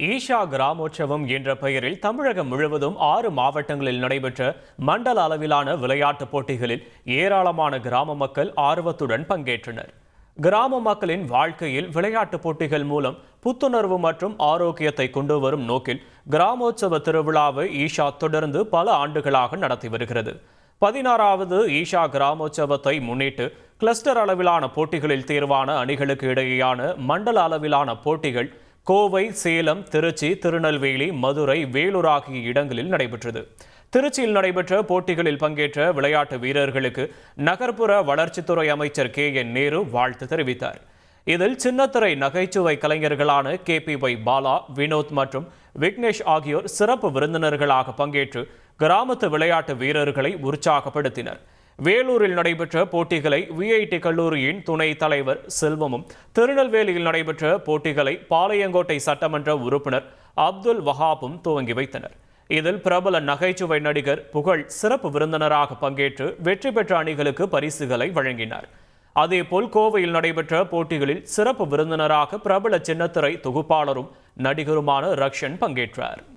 ஈஷா கிராமோற்சவம் என்ற பெயரில் தமிழகம் முழுவதும் 6 மாவட்டங்களில் நடைபெற்ற மண்டல அளவிலான விளையாட்டுப் போட்டிகளில் ஏராளமான கிராம மக்கள் ஆர்வத்துடன் பங்கேற்றனர். கிராம மக்களின் வாழ்க்கையில் விளையாட்டுப் போட்டிகள் மூலம் புத்துணர்வு மற்றும் ஆரோக்கியத்தை கொண்டு வரும் நோக்கில் கிராமோற்சவ திருவிழாவை ஈஷா தொடர்ந்து பல ஆண்டுகளாக நடத்தி வருகிறது. 16வது ஈஷா கிராமோற்சவத்தை முன்னிட்டு கிளஸ்டர் அளவிலான போட்டிகளில் தேர்வான அணிகளுக்கு இடையேயான மண்டல அளவிலான போட்டிகள் கோவை, சேலம், திருச்சி, திருநெல்வேலி, மதுரை, வேலூர் ஆகிய இடங்களில் நடைபெற்றது. திருச்சியில் நடைபெற்ற போட்டிகளில் பங்கேற்ற விளையாட்டு வீரர்களுக்கு நகர்ப்புற வளர்ச்சித்துறை அமைச்சர் KN நேரு வாழ்த்து தெரிவித்தார். இதில் சின்னத்திரை நகைச்சுவை கலைஞர்களான KPY பாலா, வினோத் மற்றும் விக்னேஷ் ஆகியோர் சிறப்பு விருந்தினர்களாக பங்கேற்று கிராமத்து விளையாட்டு வீரர்களை உற்சாகப்படுத்தினர். வேலூரில் நடைபெற்ற போட்டிகளை VIT கல்லூரியின் துணைத் தலைவர் செல்வமும், திருநெல்வேலியில் நடைபெற்ற போட்டிகளை பாளையங்கோட்டை சட்டமன்ற உறுப்பினர் அப்துல் வஹாபும் துவங்கி வைத்தனர். இதில் பிரபல நகைச்சுவை நடிகர் புகழ் சிறப்பு விருந்தினராக பங்கேற்று வெற்றி பெற்ற அணிகளுக்கு பரிசுகளை வழங்கினார். அதேபோல் கோவையில் நடைபெற்ற போட்டிகளில் சிறப்பு விருந்தினராக பிரபல சின்னத்திரை தொகுப்பாளரும் நடிகருமான ரக்ஷன் பங்கேற்றார்.